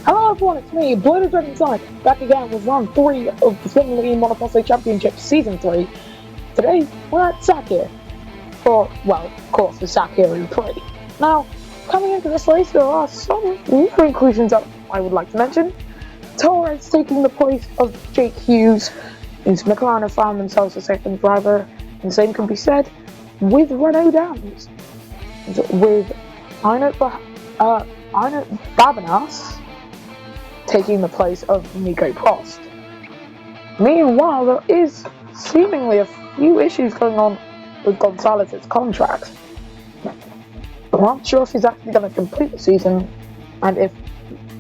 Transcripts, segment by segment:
Hello everyone, it's me, Bloated Dragon Sonic, back again with round 3 of the Swim League Monoposto Championship Season 3. Today, we're at Sakhir for, well, of course, the Sakhir and Prix. Now, coming into this race, there are some new inclusions that I would like to mention. Torres taking the place of Jake Hughes, since McLaren have found themselves a second driver, and the same can be said with Renault Downs, with Einert Babanas taking the place of Nico Prost. Meanwhile, there is seemingly a few issues going on with Gonzalez's contract. I'm not sure if he's actually going to complete the season, and if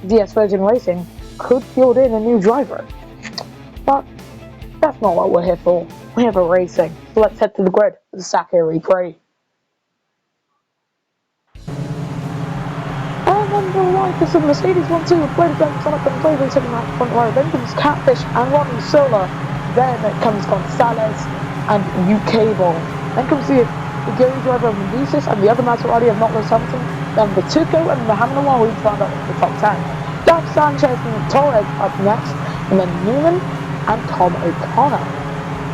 DS Virgin Racing could field in a new driver. But that's not what we're here for. We're here for racing. So let's head to the grid for the Sakhir Prix. On the right is the Mercedes 1-2 with Bloated Dragon Sonic and Flavor sitting out front row. Then comes Catfish and Ronnie Sola. Then comes Gonzalez and Cable. Then comes the Gary driver of Medicis and the other Maserati of Not Hamilton. Then the Tuco and Mohamed Awal each round up the top 10. Dab Sanchez and Torres up next. And then Newman and Tom O'Connor.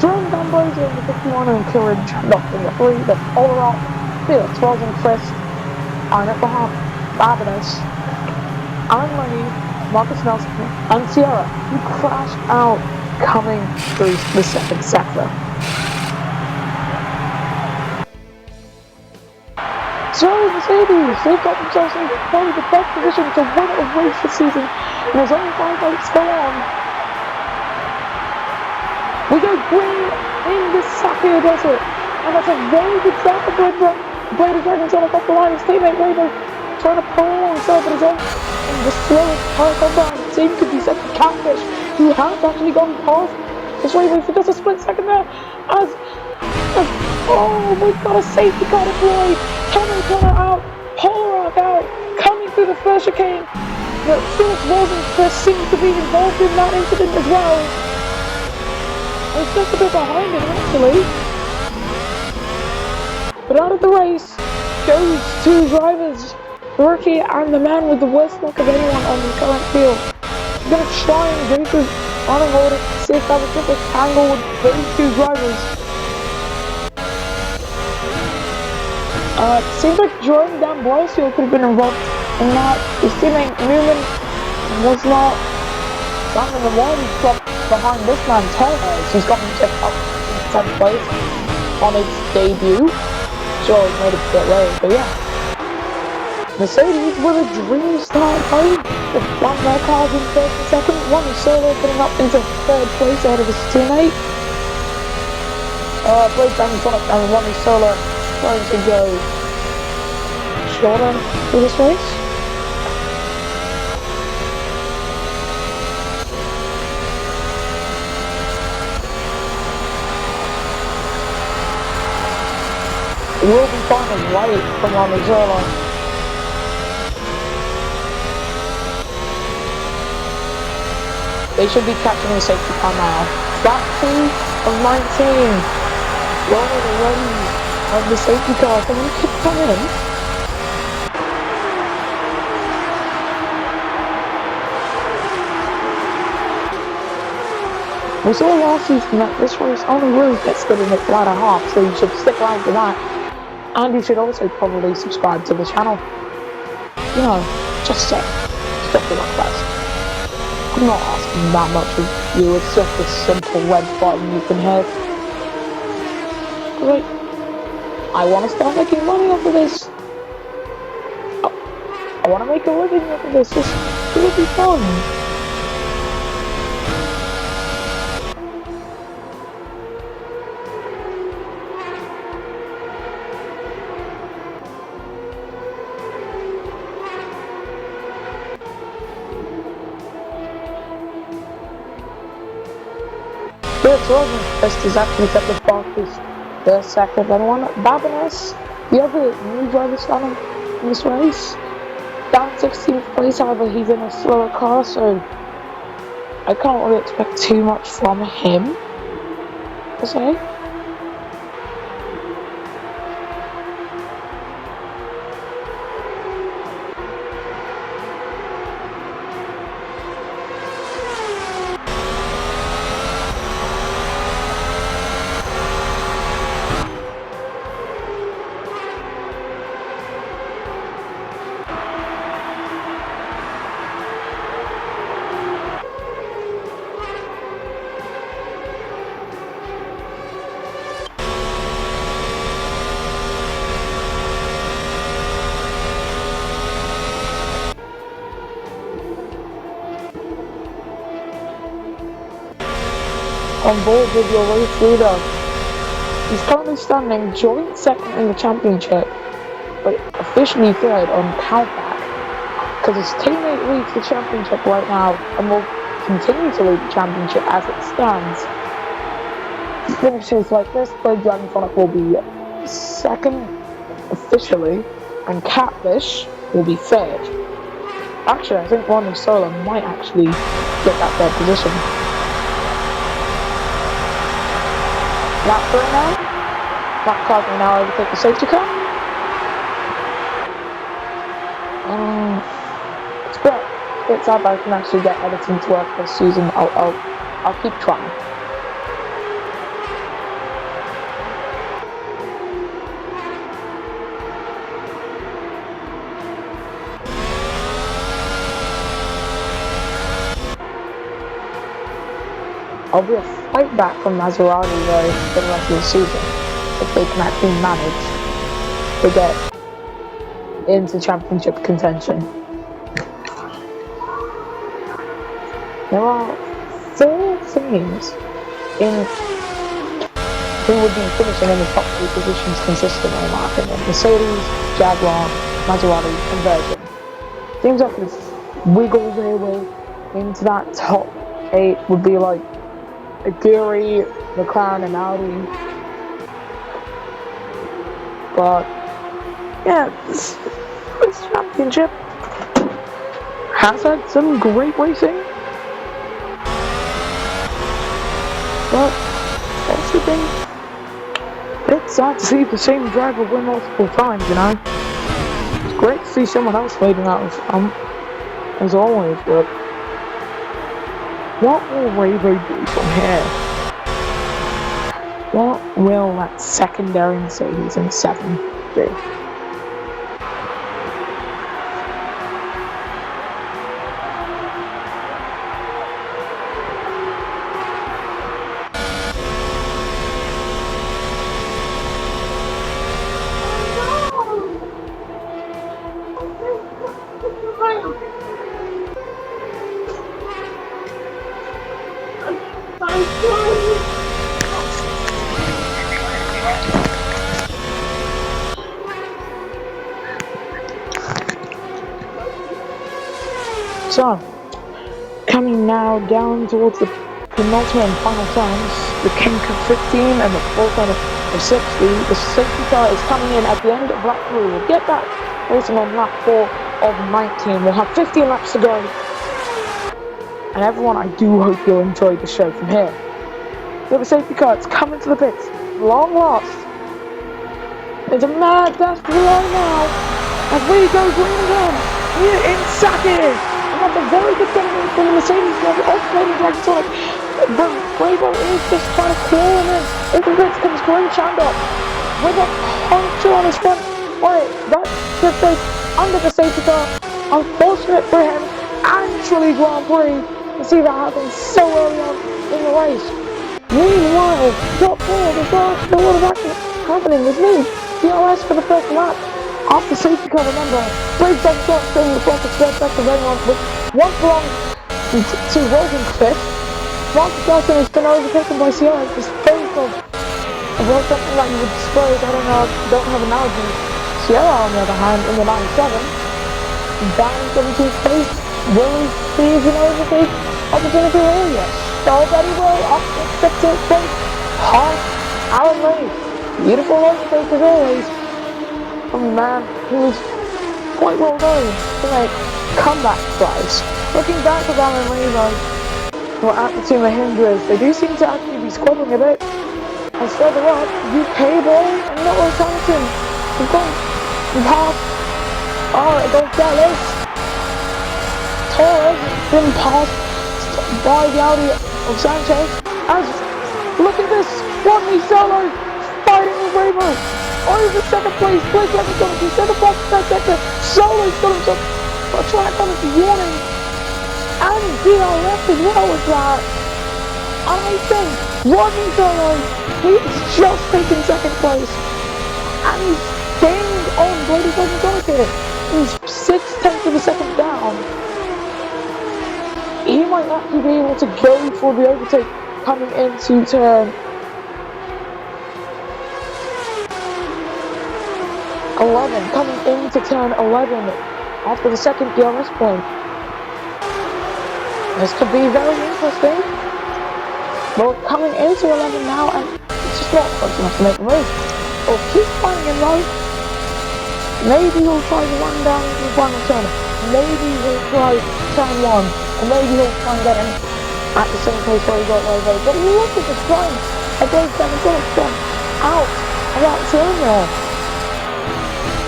Jerome D'Ambrosio in the 51 and Kieran Chandok in the 3. Then Ollerop, Felix Rosenquist, Arnett Babanas, Alan Money, Marcus Nelson, and Sierra, who crashed out coming through the second sector. So Mercedes, they've got themselves in probably the best position to win a race this season, and there's only 5 laps to go on. We go green in the Sakhir Desert, and that's a very good start for Bloated Dragon Sonic off the line. His teammate Rainbow trying to pull alongside, but his own the slowest car on down. The same could be said for Catfish, who has actually gone past his Rainbow for just a split second there. Oh, we've got a safety car deployed. Tom O'Connor out, Polrock out, coming through the first chicane. But Felix Rosenquist seems to be involved in that incident as well. He's just a bit behind him actually. But out of the race goes 2 drivers. The rookie and the man with the worst luck of anyone on the current field. I'm going to try and go through running order to see if I can get this angle with those 2 drivers. Seems like Jerome D'Ambrosio could have been involved in that. His teammate Newman was not running the wall. He dropped behind this man Torres, who's got himself up in 10th place on his debut. Sure, he's made a bit late, but yeah. Mercedes with a dream start home. They've won their cars in 1st and 2nd. Ronnie Solo putting up into 3rd place ahead of his teammate. Bloated Dragon Sonic and Ronnie Solo trying to go shorter for this race. Will be finding right from Ronnie Solo. They should be catching the safety car now. Lap 2 of 19. Rolling already on the safety car. Someone could come in. We saw last season that this race only really gets good in its latter half, so you should stick around for that. And you should also probably subscribe to the channel. You know, just say, stuff the request. I'm not asking that much of you, it's just a simple red button you can hit. Right. I want to start making money off of this. I want to make a living off of this. It would be fun. Felix Rosenquist is actually set the fastest the second and one. Babanas, the other new driver starting in this race, down 16th place, however he's in a slower car, so I can't really expect too much from him, per se. on board with your race leader. He's currently standing joint second in the championship, but officially third on countback, because his teammate leads the championship right now and will continue to lead the championship as it stands. If he finishes like this, Blade Dragon Sonic will be second officially, and Catfish will be third. Actually, I think Ronnie Solar might actually get that third position. Lap 3 now. That car can now overtake the safety car. It's a bit sad that I can actually get editing to work this season. I'll keep trying. I'll be a fight back from Maserati though for the rest of the season, if they can actually manage to get into championship contention. There are 4 teams who would be finishing in the top 3 positions consistently, in my opinion. Mercedes, Jaguar, Maserati, and Virgin. Teams that could wiggle their way into that top 8 would be like Aguri, McLaren, and Audi. But yeah, this championship has had some great racing, but also been a bit sad to see the same driver win multiple times, you know. It's great to see someone else leading out of front, as always, but what will Ravo do from here? What will that secondary Mercedes in 7 do? So, coming now down towards the penultimate and final turns, the King of 15 and the full turn of 60, the safety car is coming in at the end of lap 3. We'll get back racing on lap 4 of 19. We'll have 15 laps to go. And everyone, I do hope you'll enjoy the show from here. We have a safety car, it's coming to the pits, long last. It's a mad dash to the line now, as we go green again, here in Sakhir. And that's a very good thing from the Mercedes level, alternating Dragon Sonic. But Bravo is just trying to crawl him in. Into the pits comes Green Chandler with a puncture on his front. Alright, that's the face under the safety car. Unfortunate for him, actually Grand Prix. You see that happen so early on in the race. Meanwhile, top 4, there's a lot of action happening with me. DRS for the first lap. After safety car, remember, Prix doesn't start staying in the front to spread back to anyone, which once belonged to Rosenqvist. Francis Garcia has been overtaken by Sierra. This phase of well, something like you would suppose, I don't know, don't have an analogy. Sierra, on the other hand, in the 97, down in 17th place, will he seize an overtake opportunity here? Yes. So that he will, up to 15th place, half Alan Lee. Beautiful overtake as always. A man who was quite well known to make comeback tries. Looking back at Alan Lee though, or at the two Mahindras, they do seem to actually be squabbling a bit. And further up, UK boy and Lewis Hamilton. We've gone past Gonzalez. Torres has been passed by the Audi of Sanchez. As look at this, Rodney Solo fighting with Rabo. Over second place, Blake Levinson, he said the box third sector. Solo's got himself a track on his warning. And DRF as well with that. And I think Rodney Solo, he's just taken second place. And he's gained on Blake Levinson here. He's 6/10 of a second down. He might actually be able to go for the overtake coming into turn 11, coming into turn 11 after the second DRS point. This could be very interesting. Well, coming into 11 now, and it's just not close enough to make a move. He'll keep fighting him low. Maybe he'll try to run down into the final turn. Maybe he'll try turn 1. Or maybe he'll try and get him at the same place where he got Rovo. But look at the strike. Against Dennis gone out of that turn there.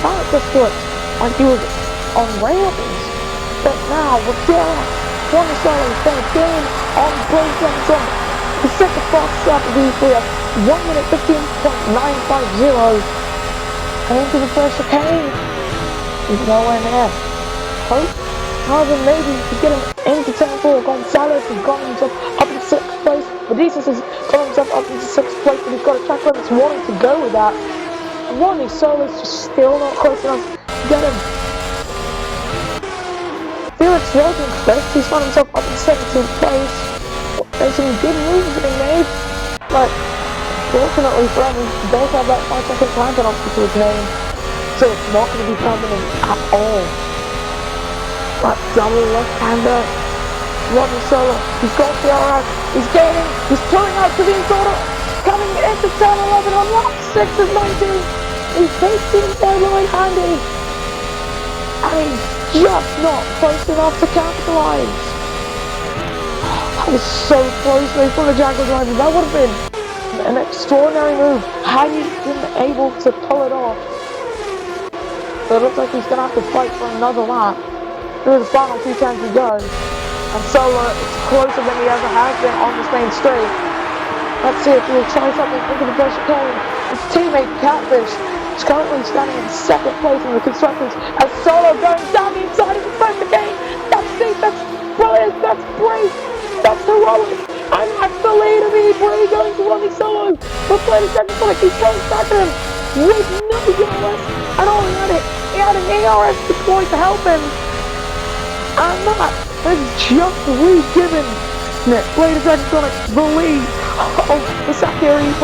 That just looked like he was on rails. But now, with DRS, Monoposto is going to gain on Prix the second fastest lap of the E3 at 1 minute 15.950. And into the first chicane. He's nowhere near. Hope. However, maybe to get him into turn 4. Gonzalez has got himself up into 6th place. Medeiros has got himself up into 6th place, but he's got a track limits wanting to go with that. And Ronnie Solo's just still not close enough to get him. Felix Rosenqvist, he's found himself up in 17th place. There's some good moves being made, but fortunately for him, he does have that 5-second time penalty to his name, so it's not going to be permanent at all. But double left-hander, Ronnie Solo, he's got the DRS, he's gaining, he's pulling out to the inside, coming into turn 11 on lap 6 of 19. He's takes the inside line handy, and he's just not close enough to capitalise. That was so close though from the Jaguar driver. That would have been an extraordinary move had he been able to pull it off. So it looks like he's going to have to fight for another lap through the final 2 turns to go. And Solo is closer than he ever has been on this main straight. Let's see if he'll try something into the first chicane. His teammate Catfish is currently standing in 2nd place in the constructors as Solo going down the inside of the first chicane. That's deep, that's brilliant, that's brave, that's heroic. And that's the lead of E3 going to Ronnie Solo. But play the second Sonic, he's close back to him with no ERS. And all he had an ERS deployed to help him. And that has just re-given Play the second Sonic the lead of the Sakhir E3.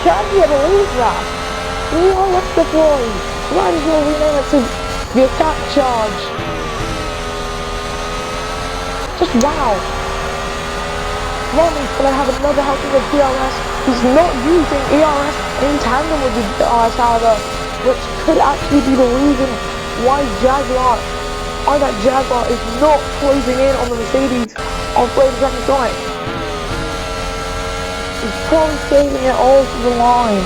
Can you believe that? ERS deployed. Might as well rename it to the attack charge. Just wow. Ronnie's going to have another helping of DRS. He's not using ERS in tandem with the DRS, however, which could actually be the reason why that Jaguar is not closing in on the Mercedes on Play the second Sonic. He's probably saving it all to the line.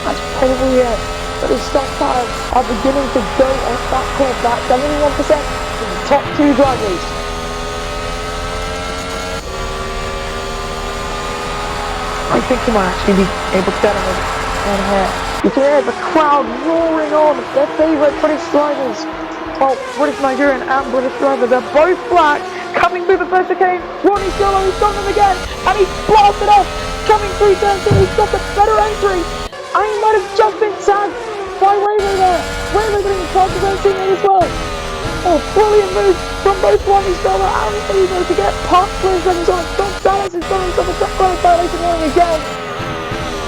That's probably it. But his stock tires are beginning to go off that cliff. That 71% for the top 2 drivers. I think he might actually be able to get him in here. You can hear the crowd roaring on their favourite British drivers. Well, British Nigerian and British driver, they're both black. Coming through the first chicane, Ronnie Solo, he's done them again, and he's blasted off. Coming through turn 2, he's got the better entry. And he might have just been tagged by Raymond there. Raymond getting part of their teammate as well. Oh, brilliant move from both Ronnie Solo and Evo to get past Play the second Sonic. Gonzalez has done himself a track limit violation warning again.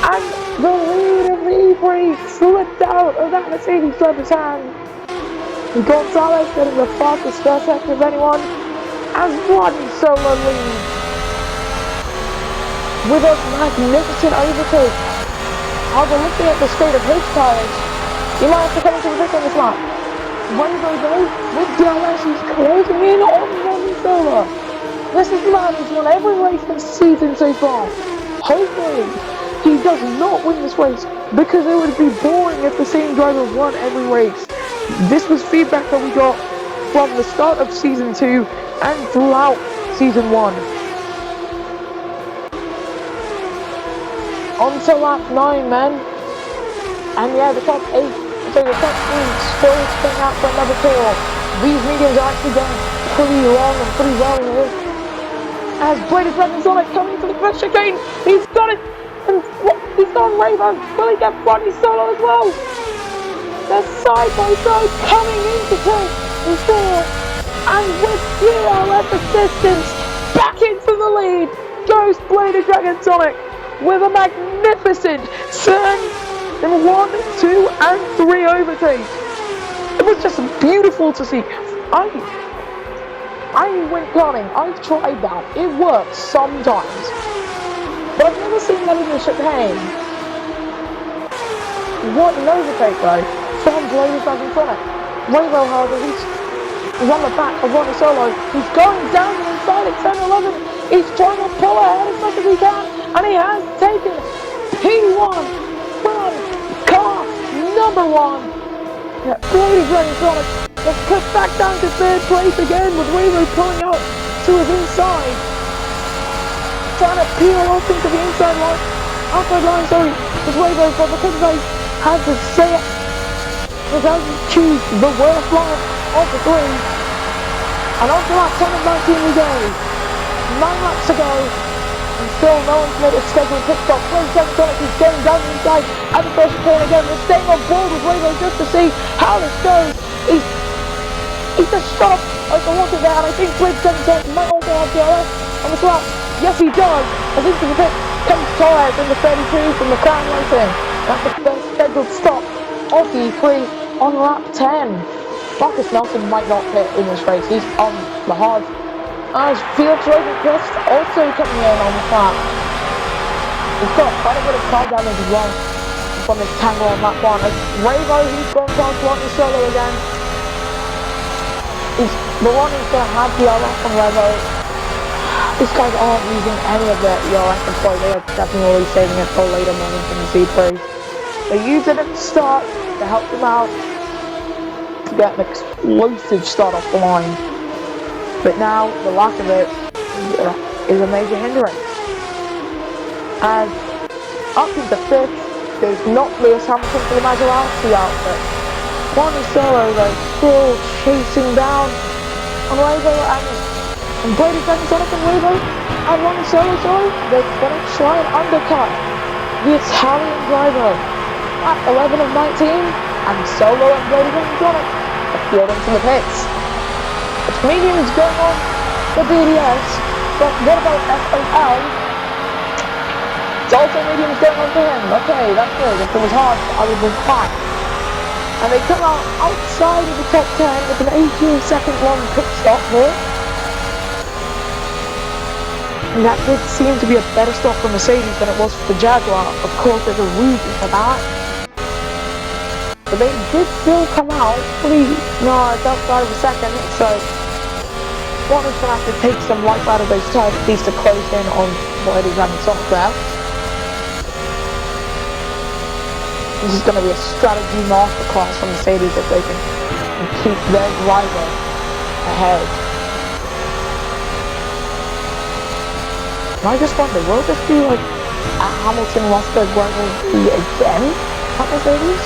And the lead of the E3 slipped out of that Mercedes driver's hand. Gonzalez getting the fastest first sector of anyone as Ronnie Solo leads with a magnificent overtake. However, looking at the state of his tyres, he might have to come into the victory on this lap. Rainbow though, with DRS, he's closing in on Ronnie Solo. This is the man who's won every race this season so far. Hopefully, he does not win this race because it would be boring if the same driver won every race. This was feedback that we got from the start of Season 2 and throughout Season 1. On to lap 9, men. And yeah, the top 8, so the top 3 still spinning out for another tour. These mediums are actually going pretty long and pretty well here. As Play the second Sonic coming to the first chicane, he's got it! And he's got Raven, will he get Ronnie Solo as well? They're side by side coming into turn 4, and with DRS assistance, back into the lead goes Bladed Dragon Sonic with a magnificent turn in 1, 2, and 3 overtake. It was just beautiful to see. I went planning. I've tried that. It works sometimes, but I've never seen that in the chicane. What an overtake though from Bladed Dragon Sonic. Rainbow, however, he's on the back of Ronnie Solo. He's going down the inside at 10-11. He's trying to pull ahead as much as he can, and he has taken P1 from car number 1. Yeah, Bladed Dragon Sonic was put back down to 3rd place again, with Rainbow pulling out to his inside, trying to peel off into the outside line, sorry, with Rainbow, but because they had to say it, they had to choose the worst line of the 3. And on to lap 10 and 19 we go. 9 laps to go, and still no one's made a scheduled pit stop. Bladed Dragon Sonic is going down the inside at the first corner again. We're staying on board with Rainbow just to see how this goes. He's just shot up like the water there, and I think Bladed Dragon Sonic might also have DRS on the track. Yes, he does. As into the pit comes Torres in the 32 from the Crown Racing. That's the first scheduled stop of the E3 on lap 10. Marcus Nelson might not pit in this race. He's on the hard. As Felix Rosenquist also coming in on the track. He's got quite a bit of car damage as well from this tangle on lap 1. As Ravo, he's gone past Ronnie Solo again. Ronnie's going to have the RF on Ravo. These guys aren't using any of their ERS employee. They are definitely saving it for later moments in the C3. They use it at the start to help them out to get an explosive start off the line. But now the lack of it is a major hindrance. And up into 5th, there's not Lewis Hamilton for the Maserati outfit. Ronnie Solo though still chasing down on Ravo and Bladed Dragon Sonic and Ravo and Ronnie Solo, sorry, they're gonna try and undercut the Italian driver at 11 of 19, and Solo and Bladed Dragon Sonic appeared into the pits. It's mediums going on the BDS, but what about FOL? It's also mediums going on for him. Okay, that's good. If it was hard, I would have been fine. And they come out outside of the top 10 with an 18-second long pit stop here. And that did seem to be a better stop for Mercedes than it was for the Jaguar. Of course, there's a reason for that. But they did still come out pretty, it's outside of a second, so one is going to have to take some life out of those tires at least to close in on Bladed Dragon Sonic there. This is going to be a strategy masterclass from Mercedes if they can keep their driver ahead. And I just wonder, will this be like a Hamilton-Rosberg rivalry again at Mercedes?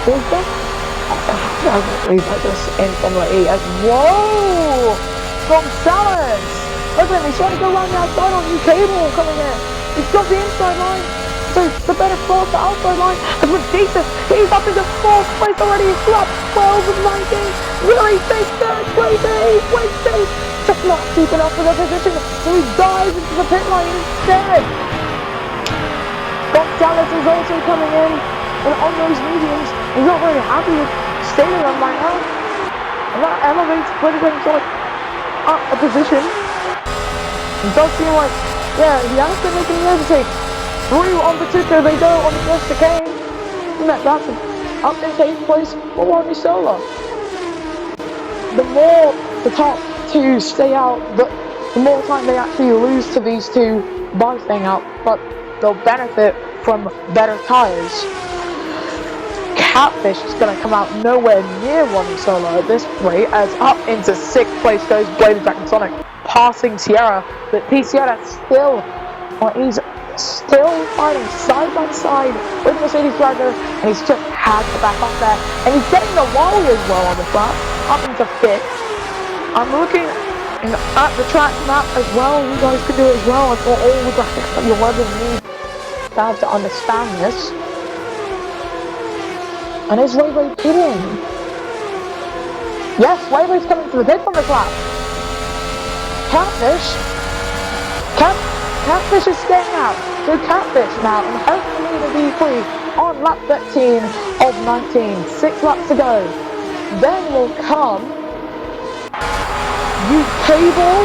Is that? I don't believe that this in Formula E as whoa! Gonzalez! Look at him, he's trying to go around the outside on new cable coming in. He's got the inside line. So the better cross the outside line. And with Jesus, he's up into 4th place already. He's got 12 of 19. Will he take 3rd place? He's wasted. Just not deep enough for the position. So he dives into the pit lane instead. Gonzalez is also coming in. And on those mediums, he's not very happy with staying on right now. And that elevates Bladed Dragon Sonic up a position. It does seem like, he has been making the overtake. Through on the ticker, they go on the first chicane. And that's up in 8th place for Ronnie Solo. The more the top 2 stay out, the more time they actually lose to these 2 by staying out, but they'll benefit from better tires. Catfish is going to come out nowhere near Ronnie Solo at this rate, as up into 6th place goes Bladed Dragon Sonic, passing Sierra, but P. Sierra he's still fighting side by side with Mercedes driver, and he's just had to back off there, and he's getting the wally as well on the front, up into 5th. I'm looking at the track map as well, you guys can do it as well. I've got all the graphics that you'll ever need to have to understand this. And is Wayboy pitting? Yes, Wayboy's coming to the pit from this lap. Catfish. Catfish is staying out. So Catfish now inherits the lead of E3 on lap 13 of 19. 6 laps to go. Then will come Cable,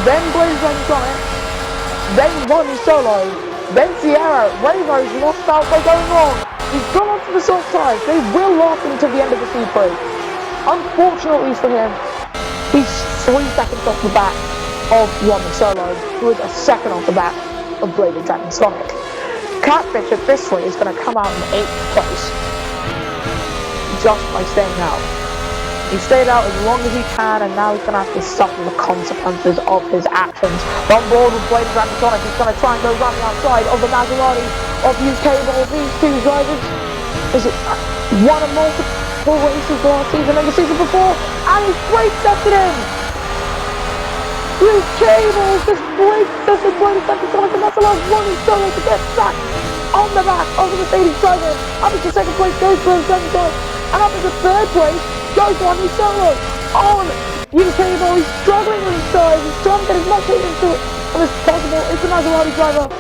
then Blaze and Sonic, then Ronnie Solo, then Sierra. Ravo's lost out by going wrong. He's gone onto the soft tyres. They will last him to the end of the C3. Unfortunately for him, he's 3 seconds off the back of Ronnie Solo, who is a second off the back of Blade and Dragon Sonic. Catfish at this rate is going to come out in 8th place, just by staying out. He stayed out as long as he can, and now he's going to have to suffer the consequences of his actions. On board with Blade and Dragon Sonic, he's going to try and go running outside of the Maserati of UK Ball. These two drivers, is it one of multiple races last season and the season before, and he's brake tested him! UK Ball just brake tested Blade and Dragon Sonic, and that's allowed Ronnie Solo to get back on the back of the Mercedes driver. Up into 2nd place goes Blade and Dragon Sonic, and up into 3rd place goes Ronnie Solo on UK Ball. He's struggling with his tyres. He's trying to get as much heat into it as possible. It's the Maserati driver,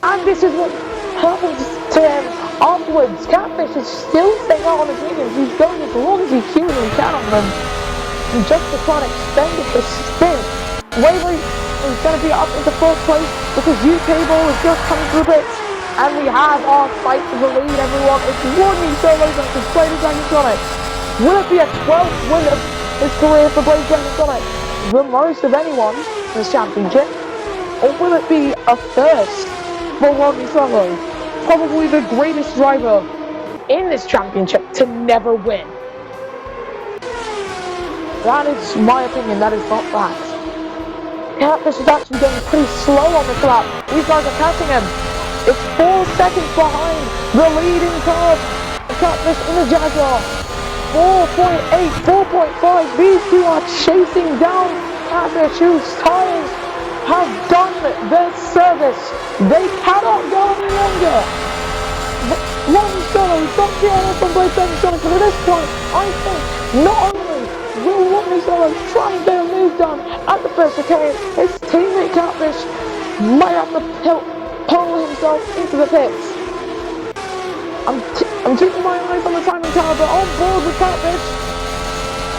and this is what happens to him afterwards. Catfish is still staying out on his mediums. He's going as long as he humanly can on them, and just to try and extend his spin. Waverly is going to be up into 4th place because UK Ball is just coming through the pits, and we have our fight for the lead, everyone. It's Ronnie Solo versus Blade and Dragon Sonic. Will it be a 12th win of his career for Blade and Sonic, the most of anyone in this championship? Or will it be a first for Ronnie Solo, probably the greatest driver in this championship to never win? That is my opinion, that is not fact. Catfish is actually getting pretty slow on this lap. These guys are catching him. It's 4 seconds behind the leading car. Catfish in the Jaguar. 4.8, 4.5. These two are chasing down Catfish, whose tyres have done their service. They cannot go any longer. Ronnie Solo is not the honor from Blade and Sonic, but at this point, I think not only will Ronnie Solo try and get a move done at the first chicane, his teammate Catfish might have to pull himself into the pits. I'm keeping my eyes on the timing tower, but on board with Catfish.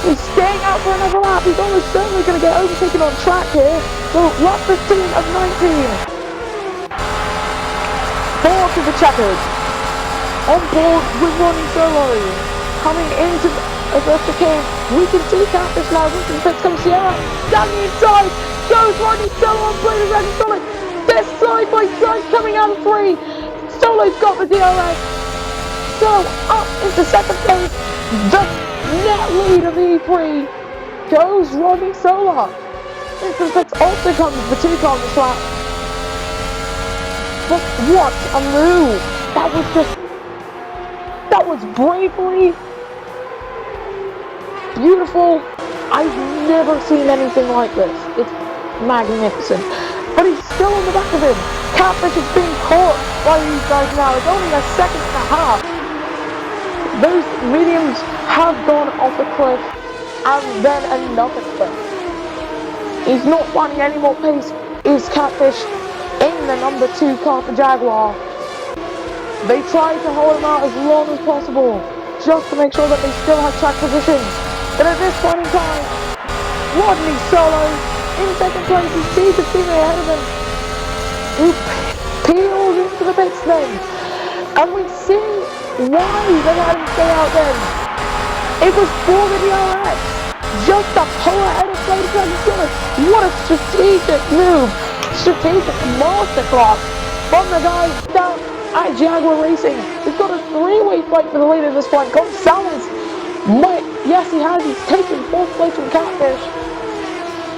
He's staying out for another lap. He's almost certainly going to get overtaken on track here. So lap 15 of 19. 4 to the checkers. On board with Ronnie Solo. Coming into the chicane, we can see Catfish now. Into the pits comes Sierra. Down the inside goes Ronnie Solo on Blade and Dragon Sonic. They're side by side coming out of 3. Solo's got the DRS. So up into 2nd place, the net lead of E3 goes Ronnie Solo. Into the pits also comes the 2 car on the slap. But what a move! That was bravery, beautiful. I've never seen anything like this. It's magnificent. But he's still on the back of him. Catfish is being caught by these guys now. It's only a 1.5 seconds. Those mediums have gone off a cliff, and then another cliff. He's not finding any more pace. Is Catfish in the number 2 car for Jaguar? They try to hold him out as long as possible, just to make sure that they still have track positions. But at this point in time, Ronnie Solo in 2nd place. He sees the team ahead of him, who peels into the pits then, and we see why they had him stay out then. It was for the DRS, just to pull ahead of Blade and Dragon Sonic. What a strategic move, strategic masterclass from the guys down at Jaguar Racing. He's got a 3-way fight for the lead at this point. Gonzalez yes he has, he's taken 4th place from Catfish.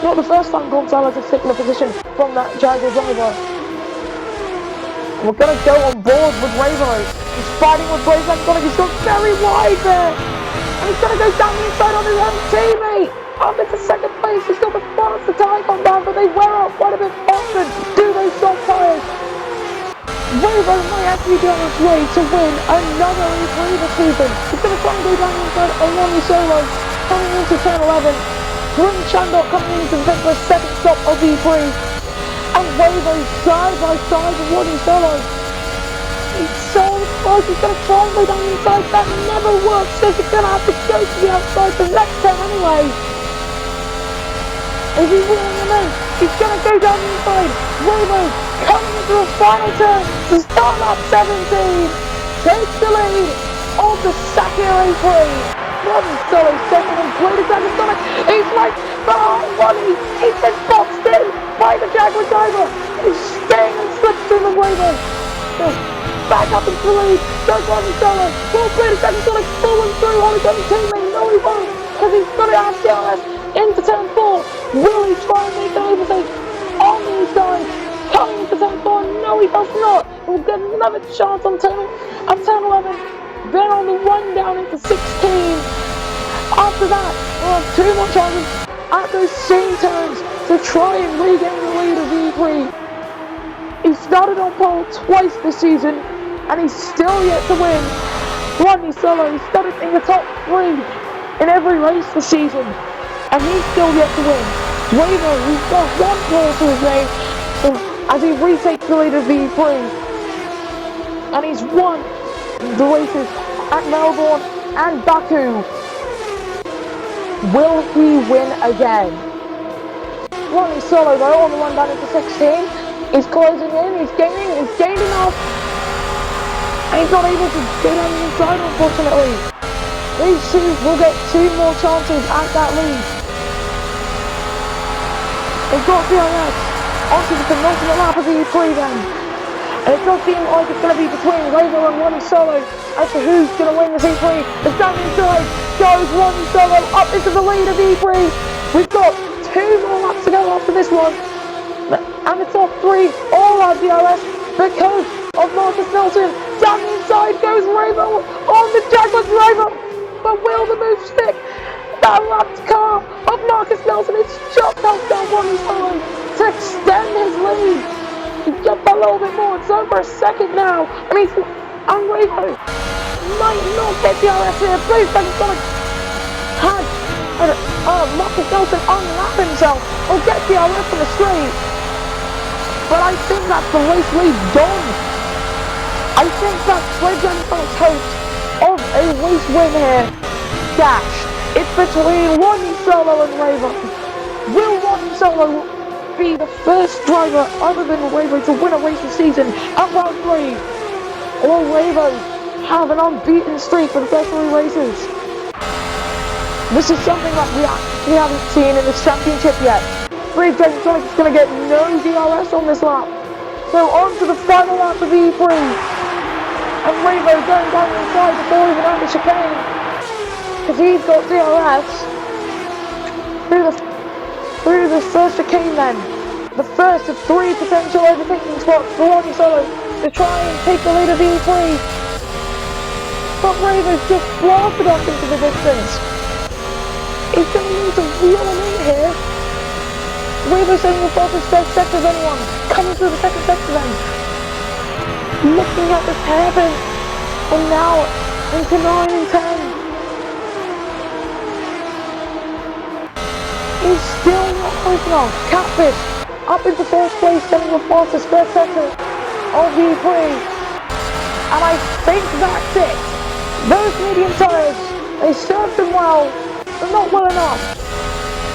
Not the first time Gonzalez has taken a position from that Jaguar driver. We're going to go on board with Ravo. He's fighting with Blade and Sonic. He's gone very wide there. And he's going to go down the inside on his own teammate. Up into 2nd place. He's got the faster tyre come down, but they wear out quite a bit faster. Do those soft tyres. Ravo might actually be on his way to win another E3 this season. He's going to try and go down the inside on Ronnie Solo. Coming into turn 11. Bryn Chandok coming into the 2nd stop of E3. And Wavo side by side with Ronnie Solo. He's so close, he's going to try and go down the inside. That never works, so he's going to have to go to the outside the next time anyway. Is he winning him in? He's going to go down the inside. Wavo coming into the final turn to start lap 17. Takes the lead of the Sakhir Prix. Ronnie Solo second and Blade Dragon Sonic. He's right behind Ronnie. He's been boxed in by the Jaguar driver. He's staying and slips through the Wavo. Back up into the lead. Goes Ronnie Solo. Will Blade Dragon Sonic falling through Hollywood teammate? No, he won't, because he's got it out DRS into turn 4. Will he try and make an overtake on these guys? Coming into turn 4. No, he does not. We'll get another chance on turn 11. Then on the run down into 16. After that, we'll have 2 more chances at those same turns to try and regain the lead of E3. He started on pole twice this season, and he's still yet to win. Ronnie Solo started in the top 3 in every race this season, and he's still yet to win. Wavo, he's got 1 pole to his name as he retakes the lead of E3, and he's won the races at Melbourne and Baku. Will he win again? Ronnie Solo though on the run down into 16. He's closing in, he's gained enough. And he's not able to go down the inside, unfortunately. These two will get 2 more chances at that lead. They've got DRS onto the penultimate lap of the E3 then. And it does seem like it's going to be between Wavo and Ronnie Solo as to who's going to win this E3. It's down the inside, goes Ronnie Solo up into the lead of E3. We've got 2 more laps to go after this one. And the top 3 all have DRS because of Marcus Nelson. Down the inside goes Wavo on the Jaguar driver. But will the move stick? That lapped car of Marcus Nelson is just helped down Ronnie Solo to extend his lead. He jumped a little bit more, it's over a second now, and Wavo might not get DRS here. Blade Dragon Sonic had Marcus Nelson unlap himself or get DRS on the straight, but I think that's the race lead done. I think that's Blade Dragon Sonic's hopes of a race win here dashed. It's between Ronnie Solo and Wavo. Will Ronnie Solo be the first driver other than Wavo to win a race this season at Round 3? Or Wavo have an unbeaten streak for the first 3 races? This is something that we haven't seen in this championship yet. Blade Dragon Sonic is going to get no DRS on this lap. So on to the final lap of the E3. And Wavo going down the inside before even at the chicane, because he's got DRS through the first chicane then. The first of 3 potential overtaking spots for Ronnie Solo to try and take the lead of the E3. But Wavo's just blasted off into the distance. He's going to need to reel him in here. Wavo's in the fastest sector of anyone, coming through the second sector then. Looking at this hairpin, and now into 9 and 10. He's still not close enough. Catfish up into 4th place, getting the fastest first sector of the E3. And I think that's it. Those medium tyres, they served him well, but not well enough.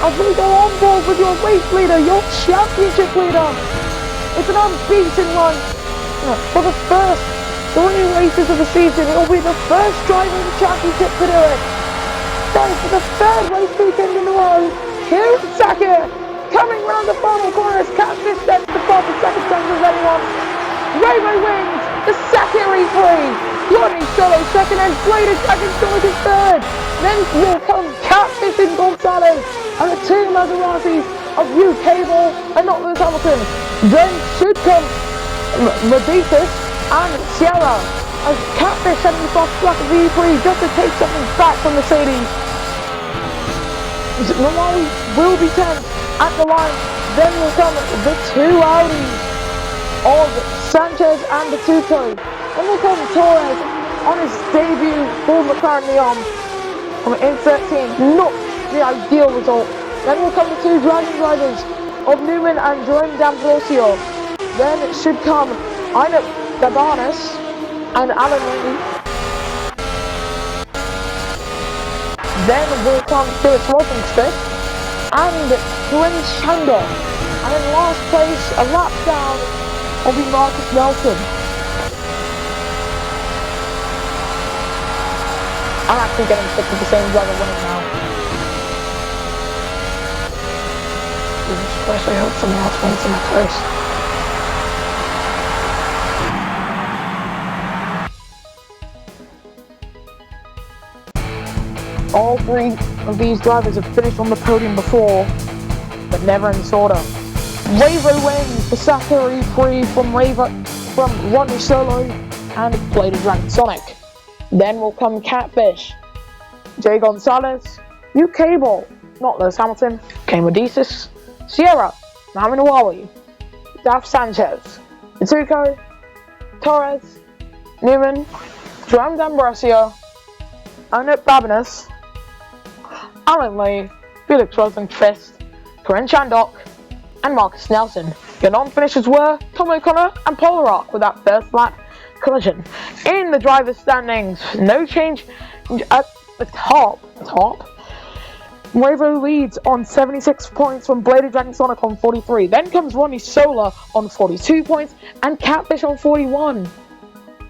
As we go on board with your race leader, your championship leader. It's an unbeaten run for the first 3 races of the season. It will be the first driver in the championship to do it. So for the 3rd race weekend in a row, here at Sakhir, coming round the final corner as Catfish steps the fastest second sector of anyone. Wavo wins the Sakhir E3. Ronnie Solo second and Blade Dragon Sonic is 3rd. Then will come Catfish and Gonzalez and the 2 Maseratis of UK Ball and not Lewis Hamilton. Then should come Meditas and Sierra as Catfish sending the fastest lap of the E3 just to take something back from Mercedes. Lamali will be 10th at the line. Then will come the 2 Audis of Sanchez and the Tuco. Then will come Torres on his debut for McLaren Leon from in 13th. Not the ideal result. Then will come the 2 Dragon drivers of Newman and Jerome D'Ambrosio. Then it should come Ina Gabanis and Alan Lee. Then will come Felix Rosenquist and Corinne Chandler. And in last place, a lap down, will be Marcus Nelson. I'm actually getting sick of the same driver winning now. Jesus Christ, I hope someone else wins in that race. All three of these drivers have finished on the podium before, but never in this order. Ravo wins the Sakhir Prix from Ronnie Solo and Bladed Dragon Sonic. Then will come Catfish, Jay Gonzalez, UK Ball, not Lewis Hamilton, Kane Medicis, Sierra, Mohamed Nawawi, Daf Sanchez, Mituko, Torres, Newman, Jerome D'Ambrosio, Onit Babinas, Alan Lee, Felix Rosenquist, Corinne Chandok, and Marcus Nelson. Your non-finishers were Tom O'Connor and Paul Rock with that first lap collision. In the driver's standings, no change at the top. Ravo leads on 76 points from Bladed Dragon Sonic on 43. Then comes Ronnie Sola on 42 points and Catfish on 41.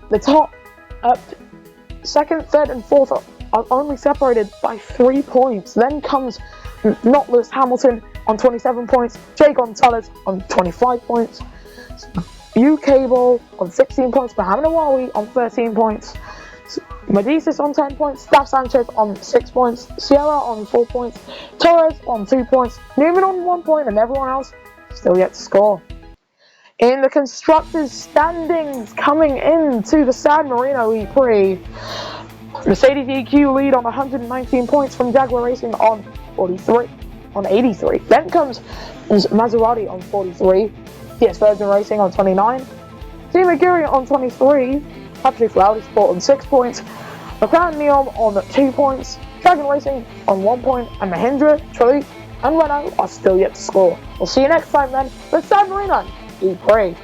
The top, second, third, and fourth are only separated by 3 points. Then comes not Lewis Hamilton on 27 points, Jay Gonzalez on 25 points, UK Ball on 16 points, Mohamed Nawawi on 13 points, Medicis on 10 points, Daf Sanchez on 6 points, Sierra on 4 points, Torres on 2 points, Newman on 1 point, and everyone else still yet to score. In the constructors' standings coming into the San Marino Prix, Mercedes EQ lead on 119 points from Jaguar Racing on 83. Then comes Maserati on 43, DS Virgin Racing on 29, Team Aguirre on 23, Patrick Audi Sport on 6 points, McLaren Neom on 2 points, Dragon Racing on 1 point, and Mahindra, Trulli, and Renault are still yet to score. We'll see you next time then for San Marino Prix.